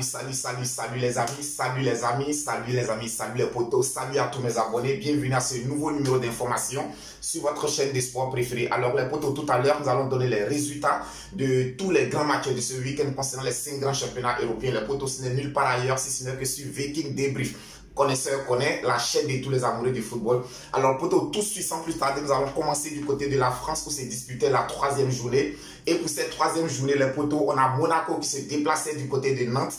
salut les amis, salut les potos, salut à tous mes abonnés, bienvenue à ce nouveau numéro d'information sur votre chaîne des sports préférés. Alors les potos, tout à l'heure, nous allons donner les résultats de tous les grands matchs de ce week-end concernant les 5 grands championnats européens. Les potos, ce n'est nulle part ailleurs si ce n'est que sur Viking Débrief. Connaisseur connaît la chaîne de tous les amoureux du football. Alors potos, tout de suite sans plus tarder, nous allons commencer du côté de la France où s'est disputée la 3e journée. Et pour cette 3e journée, les potos, on a Monaco qui se déplaçait du côté de Nantes.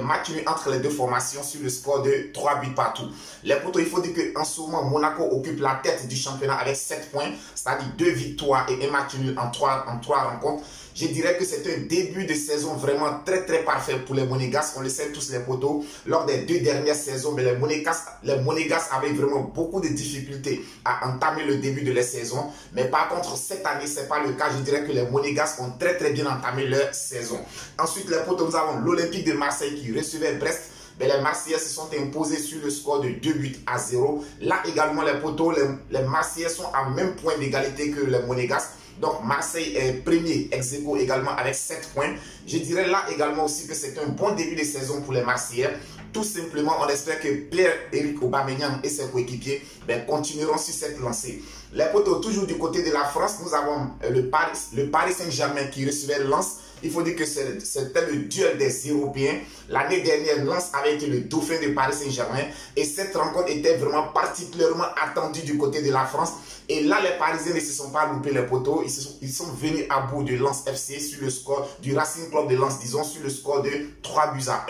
Match nul entre les deux formations sur le score de 3 buts partout. Les potos, il faut dire qu'en ce moment, Monaco occupe la tête du championnat avec 7 points, c'est-à-dire 2 victoires et un match nul en 3 rencontres. Je dirais que c'est un début de saison vraiment très parfait pour les Monégasques. On le sait tous les potos. Lors des 2 dernières saisons, les Monégasques avaient vraiment beaucoup de difficultés à entamer le début de la saison. Mais par contre, cette année, ce n'est pas le cas. Je dirais que les Monégasques ont très bien entamé leur saison. Ensuite, les potos, nous avons l'Olympique de Marseille qui recevait Brest. Les Marseillais se sont imposés sur le score de 2-0. Là également, les potos, les Marseillais sont à même point d'égalité que les Monégasques. Donc Marseille est premier ex-aequo également avec 7 points. Je dirais là également aussi que c'est un bon début de saison pour les Marseillais. Tout simplement, on espère que Pierre-Emerick Aubameyang et ses coéquipiers continueront sur cette lancée. Les potos, toujours du côté de la France, nous avons le Paris Saint-Germain qui recevait Lens. Il faut dire que c'était le duel des Européens. L'année dernière, Lens avait été le dauphin de Paris Saint-Germain. Et cette rencontre était vraiment particulièrement attendue du côté de la France. Et là, les Parisiens ne se sont pas loupés les poteaux. Ils sont venus à bout de Lens FC sur le score du Racing Club de Lens, disons, sur le score de 3-1.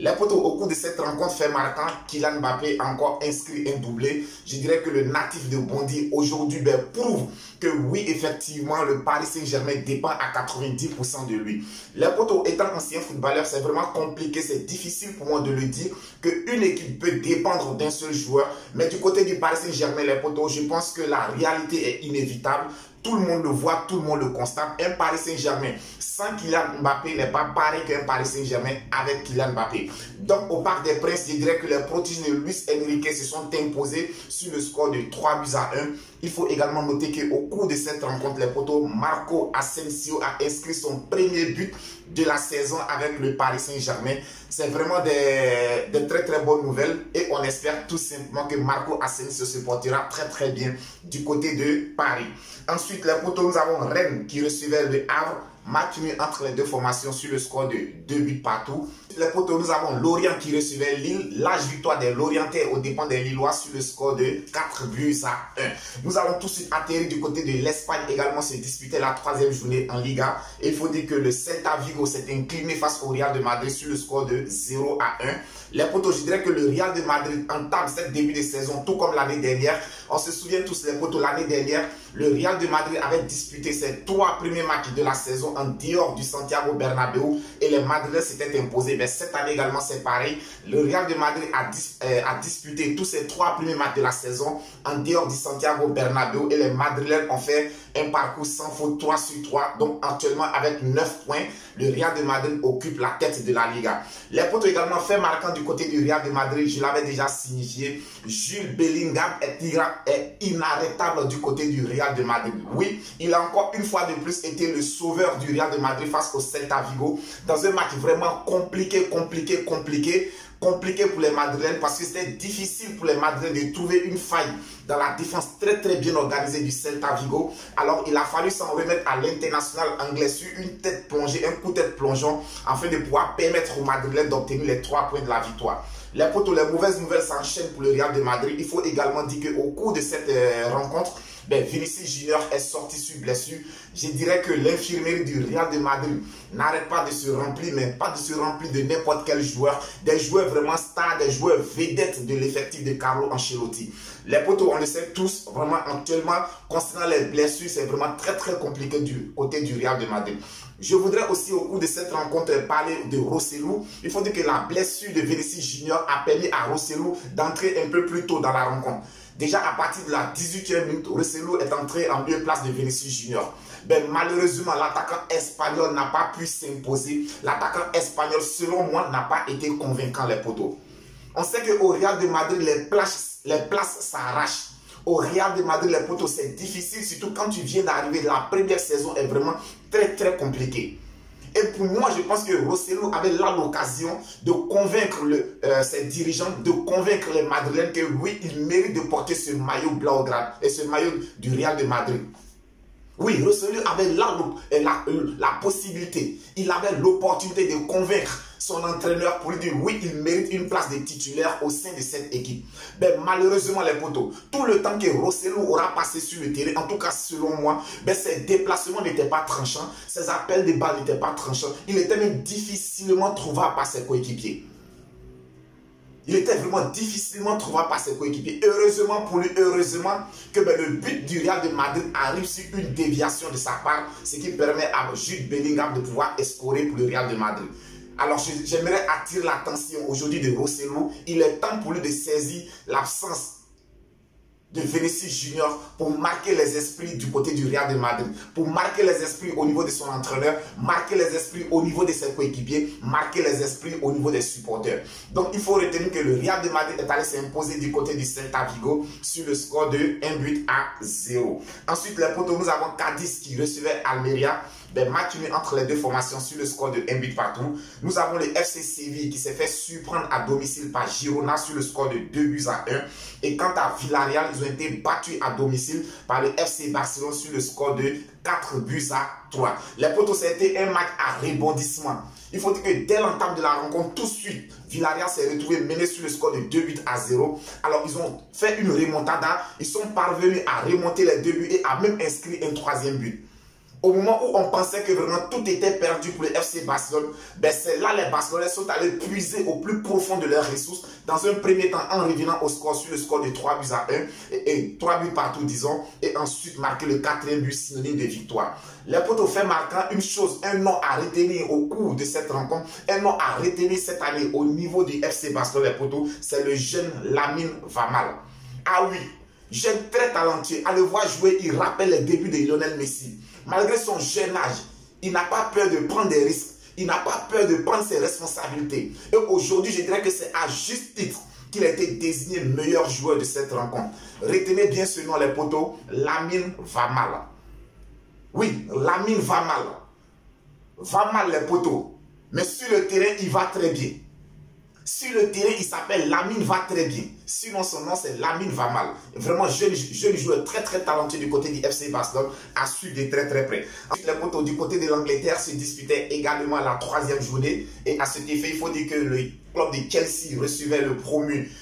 Les potos, au cours de cette rencontre fait marquant, Kylian Mbappé a encore inscrit un doublé. Je dirais que le natif de Bondy aujourd'hui prouve que oui, effectivement, le Paris Saint-Germain dépend à 90% de lui. Les potos, étant ancien footballeur, c'est vraiment compliqué, c'est difficile pour moi de le dire qu'une équipe peut dépendre d'un seul joueur. Mais du côté du Paris Saint-Germain, les potos, je pense que la réalité est inévitable. Tout le monde le voit, tout le monde le constate. Un Paris Saint-Germain sans Kylian Mbappé n'est pas pareil qu'un Paris Saint-Germain avec Kylian Mbappé. Donc au Parc des Princes, je dirais que les protégés de Luis Enrique se sont imposés sur le score de 3-1. Il faut également noter qu'au cours de cette rencontre, les potos, Marco Asensio a inscrit son premier but de la saison avec le Paris Saint-Germain. C'est vraiment des très bonnes nouvelles et on espère tout simplement que Marco Asensio se portera très bien du côté de Paris. Ensuite, les potos, nous avons Rennes qui recevait le Havre. Match nul entre les deux formations sur le score de 2 buts partout. Les potos, nous avons Lorient qui recevait Lille. Large victoire des Lorientais aux dépens des Lillois sur le score de 4-1. Nous allons tout de suite atterrir du côté de l'Espagne également se disputer la 3e journée en Liga. Et il faut dire que le Celta Vigo s'est incliné face au Real de Madrid sur le score de 0-1. Les potos, je dirais que le Real de Madrid entame cette début de saison tout comme l'année dernière. On se souvient tous les potos, l'année dernière, le Real de Madrid avait disputé ses 3 premiers matchs de la saison en dehors du Santiago Bernabéu et les Madrilènes s'étaient imposés. Mais cette année également c'est pareil. Le Real de Madrid a disputé tous ses 3 premiers matchs de la saison en dehors du Santiago Bernabéu et les Madrilènes ont fait un parcours sans faute 3 sur 3. Donc actuellement avec 9 points, le Real de Madrid occupe la tête de la Liga. Les potos également fait marquant du côté du Real de Madrid, je l'avais déjà signifié. Jude Bellingham est inarrêtable du côté du Real de Madrid. Oui, il a encore une fois de plus été le sauveur du Real de Madrid face au Celta Vigo dans un match vraiment compliqué pour les Madrilènes parce que c'était difficile pour les Madrilènes de trouver une faille dans la défense très bien organisée du Celta Vigo. Alors il a fallu s'en remettre à l'international anglais sur une tête plongée, un coup de tête plongeant afin de pouvoir permettre aux Madrilènes d'obtenir les 3 points de la victoire. Les potos, les mauvaises nouvelles s'enchaînent pour le Real de Madrid. Il faut également dire qu'au cours de cette rencontre, Vinicius Junior est sorti sur blessure. Je dirais que l'infirmerie du Real de Madrid n'arrête pas de se remplir, mais pas de se remplir de n'importe quel joueur. Des joueurs vraiment stars, des joueurs vedettes de l'effectif de Carlo Ancelotti. Les potos, on le sait tous, vraiment actuellement, concernant les blessures, c'est vraiment très compliqué du côté du Real de Madrid. Je voudrais aussi au cours de cette rencontre parler de Rosselló. Il faut dire que la blessure de Vinicius Junior a permis à Rosselló d'entrer un peu plus tôt dans la rencontre. Déjà à partir de la 18e minute, Rosselló est entré en lieu place de Vinicius Junior. Malheureusement, l'attaquant espagnol n'a pas pu s'imposer. L'attaquant espagnol, selon moi, n'a pas été convaincant les potos. On sait qu'au Real de Madrid, les places s'arrachent. Au Real de Madrid, les potos, c'est difficile, surtout quand tu viens d'arriver. La première saison est vraiment très compliquée. Et pour moi, je pense que Rosselló avait là l'occasion de convaincre ses dirigeants, de convaincre les Madrilènes que oui, il mérite de porter ce maillot blaugrana et ce maillot du Real de Madrid. Oui, Rosselló avait là la possibilité, il avait l'opportunité de convaincre son entraîneur pour lui dire oui, il mérite une place de titulaire au sein de cette équipe. Ben, malheureusement, les potos, tout le temps que Rosselló aura passé sur le terrain, en tout cas selon moi, ben, ses déplacements n'étaient pas tranchants, ses appels de balles n'étaient pas tranchants, il était même difficilement trouvable par ses coéquipiers. Il était vraiment difficilement trouvable par ses coéquipiers. Heureusement pour lui, heureusement que ben, le but du Real de Madrid arrive sur une déviation de sa part, ce qui permet à Jude Bellingham de pouvoir scorer pour le Real de Madrid. Alors j'aimerais attirer l'attention aujourd'hui de Rosselló. Il est temps pour lui de saisir l'absence de Vinicius Junior pour marquer les esprits du côté du Real de Madrid, pour marquer les esprits au niveau de son entraîneur, marquer les esprits au niveau de ses coéquipiers, marquer les esprits au niveau des supporters. Donc il faut retenir que le Real de Madrid est allé s'imposer du côté du Celta Vigo sur le score de 1-0. Ensuite, les potos, nous avons Cadiz qui recevait Almeria. Ben, match nul entre les deux formations sur le score de 1-partout. Nous avons le FC Séville qui s'est fait surprendre à domicile par Girona sur le score de 2-1. Et quant à Villarreal, ils ont été battus à domicile par le FC Barcelone sur le score de 4-3. Les potos, c'était un match à rebondissement. Il faut dire que dès l'entame de la rencontre, tout de suite, Villarreal s'est retrouvé mené sur le score de 2-0. Alors, ils ont fait une remontada. Ils sont parvenus à remonter les 2 buts et à même inscrire un 3e but. Au moment où on pensait que vraiment tout était perdu pour le FC Barcelone, ben c'est là les Barcelonais sont allés puiser au plus profond de leurs ressources. Dans un premier temps, en revenant au score sur le score de 3-1 et 3 buts partout, disons, et ensuite marquer le 4e but synonyme de victoire. Les potos fait marquant une chose, un nom à retenir au cours de cette rencontre, un nom à retenir cette année au niveau du FC Barcelone, les potos, c'est le jeune Lamine Yamal. Ah oui, jeune très talentueux, à le voir jouer, il rappelle les débuts de Lionel Messi. Malgré son jeune âge, il n'a pas peur de prendre des risques. Il n'a pas peur de prendre ses responsabilités. Et aujourd'hui, je dirais que c'est à juste titre qu'il a été désigné meilleur joueur de cette rencontre. Retenez bien ce nom, les potos, Lamine Yamal. Oui, Lamine Yamal. Yamal, les potos. Mais sur le terrain, il va très bien. Sur le terrain, il s'appelle Lamine va très bien. Sinon, son nom, c'est Lamine Yamal. Vraiment jeune joueur très talentueux du côté du FC Barcelone, à suivre de très près. Ensuite, les potos du côté de l'Angleterre se disputaient également la 3e journée. Et à cet effet, il faut dire que le club de Chelsea recevait le promu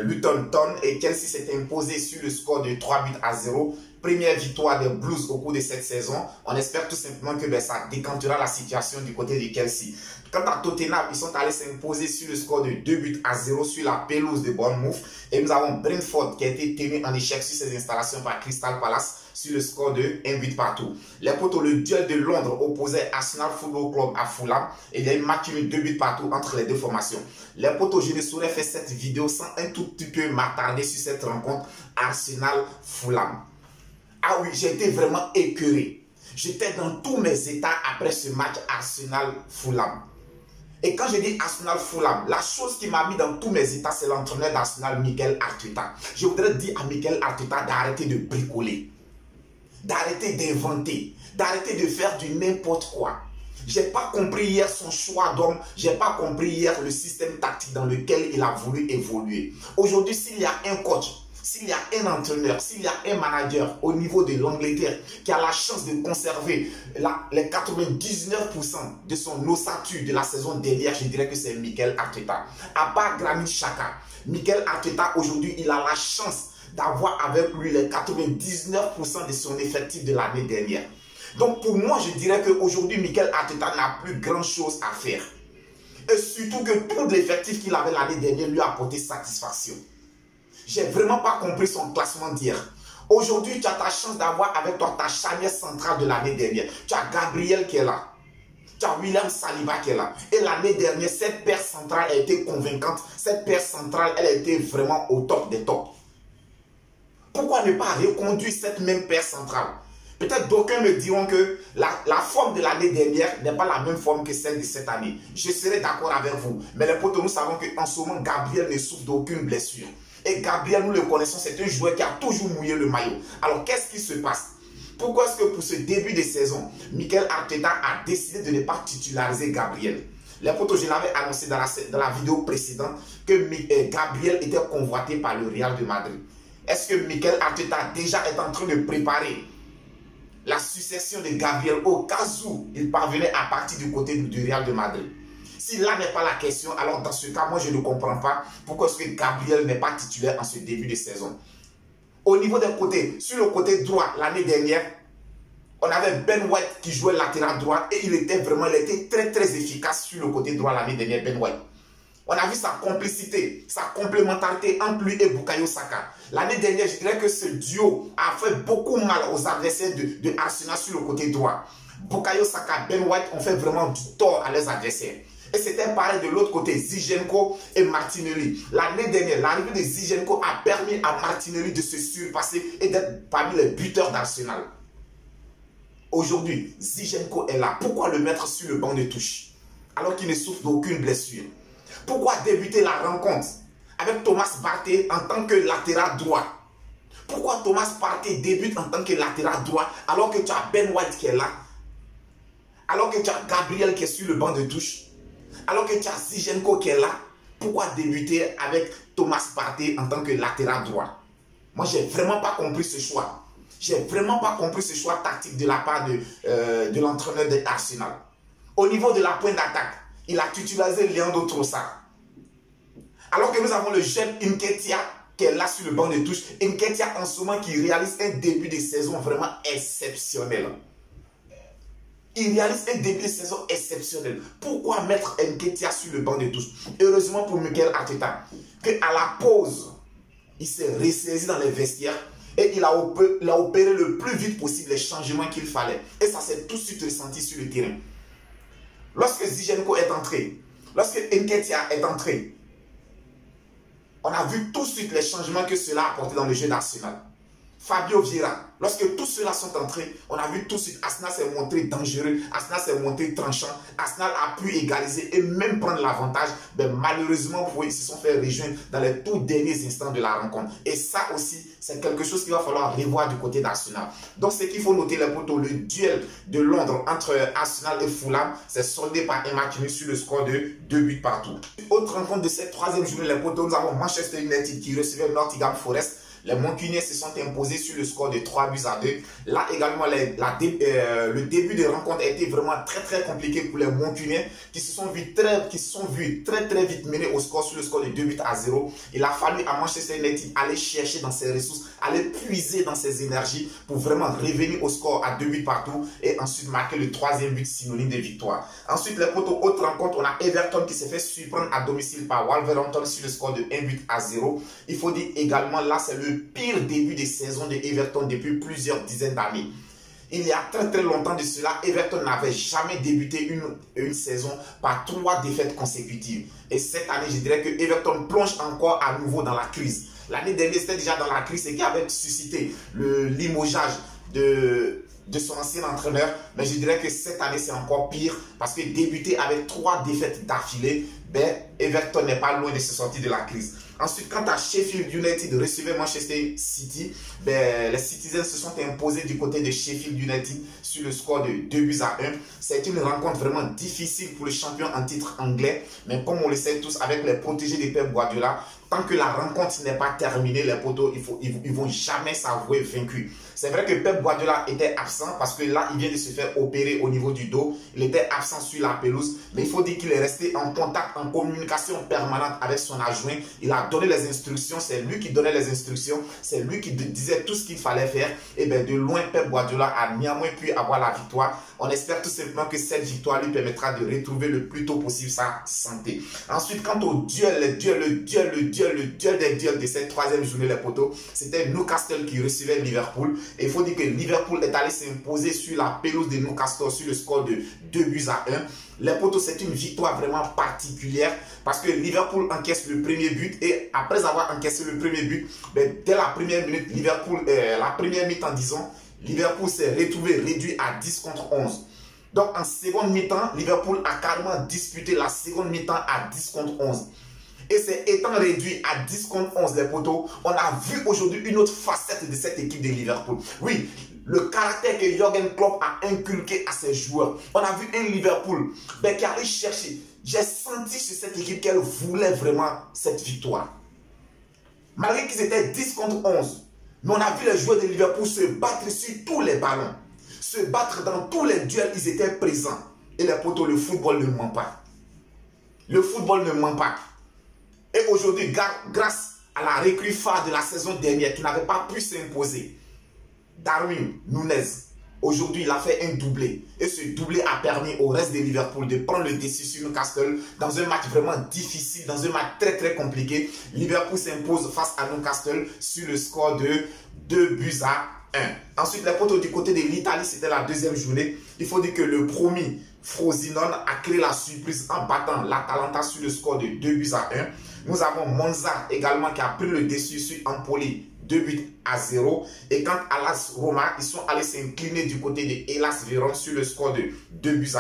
Luton Town. Et Chelsea s'est imposé sur le score de 3-0. Première victoire des Blues au cours de cette saison. On espère tout simplement que ça décantera la situation du côté de Chelsea. Quant à Tottenham, ils sont allés s'imposer sur le score de 2-0 sur la pelouse de Bournemouth. Et nous avons Brentford qui a été tenu en échec sur ses installations par Crystal Palace sur le score de 1-partout. Les potos, le duel de Londres opposait Arsenal Football Club à Fulham. Et il y a eu match nul 2-partout entre les deux formations. Les potos, je ne saurais faire cette vidéo sans un tout petit peu m'attarder sur cette rencontre Arsenal-Fulham. Ah oui, j'ai été vraiment écœuré. J'étais dans tous mes états après ce match Arsenal-Fulham. Et quand je dis Arsenal-Fulham, la chose qui m'a mis dans tous mes états, c'est l'entraîneur d'Arsenal, Mikel Arteta. Je voudrais dire à Mikel Arteta d'arrêter de bricoler, d'arrêter d'inventer, d'arrêter de faire du n'importe quoi. Je n'ai pas compris hier son choix d'homme, je n'ai pas compris hier le système tactique dans lequel il a voulu évoluer. Aujourd'hui, s'il y a un coach, s'il y a un entraîneur, s'il y a un manager au niveau de l'Angleterre qui a la chance de conserver les 99% de son ossature de la saison dernière, je dirais que c'est Mikel Arteta. À part Granit Xhaka, Mikel Arteta aujourd'hui, il a la chance d'avoir avec lui les 99% de son effectif de l'année dernière. Donc pour moi, je dirais qu'aujourd'hui, Mikel Arteta n'a plus grand chose à faire. Et surtout que tout l'effectif qu'il avait l'année dernière lui a apporté satisfaction. J'ai vraiment pas compris son classement d'hier. Aujourd'hui, tu as ta chance d'avoir avec toi ta charnière centrale de l'année dernière. Tu as Gabriel qui est là. Tu as William Saliba qui est là. Et l'année dernière, cette paire centrale a été convaincante. Cette paire centrale, elle a été vraiment au top des tops. Pourquoi ne pas reconduire cette même paire centrale? Peut-être d'aucuns me diront que la forme de l'année dernière n'est pas la même forme que celle de cette année. Je serai d'accord avec vous. Mais les potos, nous savons qu'en ce moment, Gabriel ne souffre d'aucune blessure. Et Gabriel, nous le connaissons, c'est un joueur qui a toujours mouillé le maillot. Alors, qu'est-ce qui se passe? Pourquoi est-ce que pour ce début de saison, Mikel Arteta a décidé de ne pas titulariser Gabriel? Les potos, je l'avais annoncé dans la vidéo précédente que Gabriel était convoité par le Real de Madrid. Est-ce que Mikel Arteta déjà est en train de préparer la succession de Gabriel au cas où il parvenait à partir du côté du Real de Madrid? Si là n'est pas la question, alors dans ce cas, moi je ne comprends pas pourquoi est-ce que Gabriel n'est pas titulaire en ce début de saison. Au niveau des côtés, sur le côté droit, l'année dernière, on avait Ben White qui jouait latéral droit et il était très très efficace sur le côté droit l'année dernière, Ben White. On a vu sa complicité, sa complémentarité entre lui et Bukayo Saka. L'année dernière, je dirais que ce duo a fait beaucoup mal aux adversaires de Arsenal sur le côté droit. Bukayo Saka, Ben White ont fait vraiment du tort à leurs adversaires. Et c'était pareil de l'autre côté, Zinchenko et Martinelli. L'année dernière, l'arrivée de Zinchenko a permis à Martinelli de se surpasser et d'être parmi les buteurs d'Arsenal. Aujourd'hui, Zinchenko est là. Pourquoi le mettre sur le banc de touche alors qu'il ne souffre d'aucune blessure? Pourquoi débuter la rencontre avec Thomas Partey en tant que latéral droit? Pourquoi Thomas Partey débute en tant que latéral droit alors que tu as Ben White qui est là? Alors que tu as Gabriel qui est sur le banc de touche? Alors que tu as Zinchenko qui est là? Pourquoi débuter avec Thomas Partey en tant que latéral droit? Moi, je n'ai vraiment pas compris ce choix. Je n'ai vraiment pas compris ce choix tactique de la part de l'entraîneur de Arsenal. Au niveau de la pointe d'attaque, il a titularisé Leandro Trossard. Alors que nous avons le jeune Nketiah qui est là sur le banc de touche. Nketiah en ce moment qui réalise un début de saison vraiment exceptionnel. Il réalise un début de saison exceptionnel. Pourquoi mettre Nketiah sur le banc de touche? Heureusement pour Mikel Arteta, qu'à la pause, il s'est ressaisi dans les vestiaires et il a opéré le plus vite possible les changements qu'il fallait. Et ça s'est tout de suite ressenti sur le terrain. Lorsque Zinchenko est entré, lorsque Nketiah est entré, on a vu tout de suite les changements que cela a apporté dans le jeu d'Arsenal. Fabio Vieira, lorsque tous ceux-là sont entrés, on a vu tout de suite, Arsenal s'est montré dangereux, Arsenal s'est montré tranchant, Arsenal a pu égaliser et même prendre l'avantage. Mais malheureusement, ils se sont fait rejoindre dans les tout derniers instants de la rencontre. Et ça aussi, c'est quelque chose qu'il va falloir revoir du côté d'Arsenal. Donc, ce qu'il faut noter, les potos, le duel de Londres entre Arsenal et Fulham, c'est soldé par un match nul sur le score de 2 buts partout. Autre rencontre de cette troisième journée, les potos, nous avons Manchester United qui recevait Nottingham Forest. Les Mancuniens se sont imposés sur le score de 3 buts à 2. Là également, le début de rencontre a été vraiment très compliqué pour les Mancuniens qui se sont vus très vite menés au score sur le score de 2 buts à 0. Il a fallu à Manchester United aller chercher dans ses ressources, aller puiser dans ses énergies pour vraiment revenir au score à 2 buts partout et ensuite marquer le troisième but synonyme de victoire. Ensuite, les potos, autre rencontre, on a Everton qui s'est fait surprendre à domicile par Wolverhampton sur le score de 1 but à 0. Il faut dire également, là, c'est le pire début de saison de Everton depuis plusieurs dizaines d'années. Il y a très longtemps de cela, Everton n'avait jamais débuté une saison par 3 défaites consécutives. Et cette année, je dirais que Everton plonge encore à nouveau dans la crise. L'année dernière, c'était déjà dans la crise et qui avait suscité le limogeage de son ancien entraîneur. Mais je dirais que cette année, c'est encore pire parce que débuter avec 3 défaites d'affilée, Everton n'est pas loin de se sortir de la crise. Ensuite, quant à Sheffield United recevait Manchester City, les Citizens se sont imposés du côté de Sheffield United sur le score de 2 buts à 1. C'est une rencontre vraiment difficile pour le champion en titre anglais. Mais comme on le sait tous, avec les protégés de Pep Guardiola, tant que la rencontre n'est pas terminée, les potos, ils vont jamais s'avouer vaincus. C'est vrai que Pep Guardiola était absent parce que là, il vient de se faire opérer au niveau du dos. Il était absent sur la pelouse. Mais il faut dire qu'il est resté en contact, en communication permanente avec son adjoint. Il a donné les instructions. C'est lui qui donnait les instructions. C'est lui qui disait tout ce qu'il fallait faire. Et bien, de loin, Pep Guardiola a néanmoins pu avoir la victoire. On espère tout simplement que cette victoire lui permettra de retrouver le plus tôt possible sa santé. Ensuite, quant au duel des duels de cette troisième journée, les potos, c'était Newcastle qui recevait Liverpool. Et il faut dire que Liverpool est allé s'imposer sur la pelouse de Newcastle sur le score de 2 buts à 1. Les potos, c'est une victoire vraiment particulière parce que Liverpool encaisse le premier but et après avoir encaissé le premier but, dès la première minute, la première mi-temps, disons, Liverpool s'est retrouvé réduit à 10 contre 11. Donc en seconde mi-temps, Liverpool a carrément disputé la seconde mi-temps à 10 contre 11. Et c'est étant réduit à 10 contre 11 les poteaux, on a vu aujourd'hui une autre facette de cette équipe de Liverpool. Oui, le caractère que Jürgen Klopp a inculqué à ses joueurs. On a vu un Liverpool qui allait chercher. J'ai senti sur cette équipe qu'elle voulait vraiment cette victoire. Malgré qu'ils étaient 10 contre 11, mais on a vu les joueurs de Liverpool se battre sur tous les ballons. Se battre dans tous les duels, ils étaient présents. Et les poteaux, le football ne ment pas. Le football ne ment pas. Et aujourd'hui, grâce à la recrue phare de la saison dernière qui n'avait pas pu s'imposer, Darwin Núñez, aujourd'hui il a fait un doublé. Et ce doublé a permis au reste de Liverpool de prendre le dessus sur Newcastle dans un match vraiment difficile, dans un match très compliqué. Liverpool s'impose face à Newcastle sur le score de 2-1. Ensuite, les poteaux du côté de l'Italie, c'était la deuxième journée. Il faut dire que le promis Frosinone a créé la surprise en battant l'Atalanta sur le score de 2-1. Nous avons Monza également qui a pris le dessus sur Empoli 2-0. Et quant à l'AS Roma, ils sont allés s'incliner du côté de Hellas Vérone sur le score de 2-1.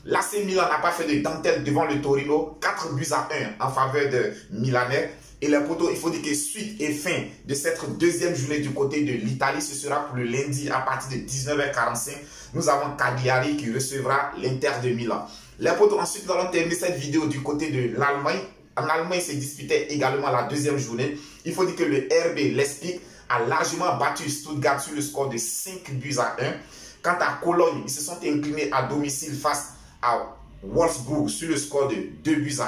L'AC Milan n'a pas fait de dentelle devant le Torino, 4-1 en faveur de Milanais. Et les poteaux, il faut dire que suite et fin de cette deuxième journée du côté de l'Italie, ce sera pour le lundi à partir de 19h45. Nous avons Cagliari qui recevra l'Inter de Milan. Les poteaux, ensuite nous allons terminer cette vidéo du côté de l'Allemagne. En Allemagne, se disputait également la deuxième journée. Il faut dire que le RB Leipzig a largement battu Stuttgart sur le score de 5-1. Quant à Cologne, ils se sont inclinés à domicile face à Wolfsburg sur le score de 2-1.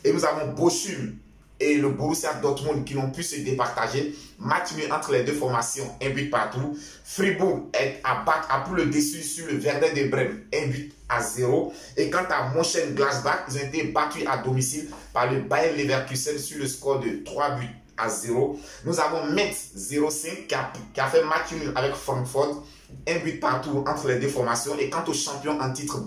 Et nous avons Bochum et le Borussia Dortmund qui n'ont pu se départager. Match nul entre les deux formations, 1 but partout. Fribourg a pris le dessus sur le Werder de Brême, 1-0. Et quant à Mönchengladbach, ils ont été battus à domicile par le Bayer Leverkusen sur le score de 3-0. Nous avons Metz 05 qui a fait match nul avec Francfort, 1 but partout entre les deux formations. Et quant au champion en titre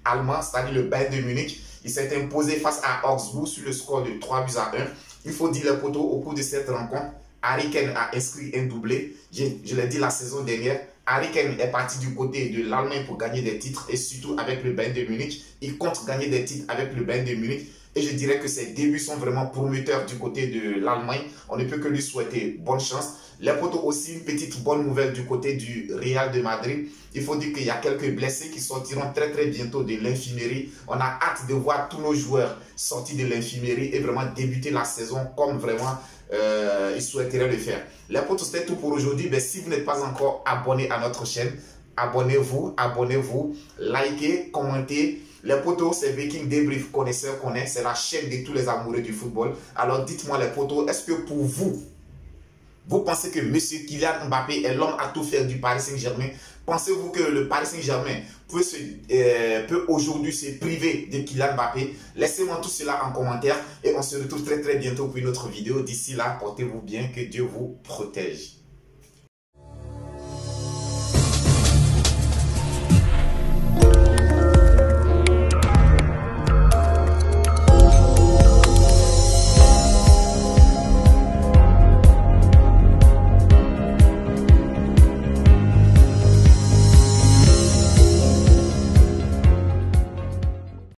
allemand, c'est-à-dire le Bayern de Munich, il s'est imposé face à Augsbourg sur le score de 3-1. Il faut dire les poteaux, au cours de cette rencontre, Harry Kane a inscrit un doublé. Je l'ai dit la saison dernière, Harry Kane est parti du côté de l'Allemagne pour gagner des titres et surtout avec le Bayern de Munich. Il compte gagner des titres avec le Bayern de Munich. Et je dirais que ses débuts sont vraiment prometteurs du côté de l'Allemagne. On ne peut que lui souhaiter bonne chance. Les poteaux aussi, une petite bonne nouvelle du côté du Real de Madrid. Il faut dire qu'il y a quelques blessés qui sortiront très bientôt de l'infirmerie. On a hâte de voir tous nos joueurs sortis de l'infirmerie et vraiment débuter la saison comme vraiment ils souhaiteraient le faire. Les poteaux, c'était tout pour aujourd'hui. Mais si vous n'êtes pas encore abonné à notre chaîne, abonnez-vous, likez, commentez. Les poteaux, c'est Viking Débrief, connaisseur connaît, c'est la chaîne de tous les amoureux du football. Alors dites-moi les poteaux, est-ce que pour vous, vous pensez que M. Kylian Mbappé est l'homme à tout faire du Paris Saint-Germain? Pensez-vous que le Paris Saint-Germain peut aujourd'hui se priver de Kylian Mbappé? Laissez-moi tout cela en commentaire et on se retrouve très bientôt pour une autre vidéo. D'ici là, portez-vous bien, que Dieu vous protège.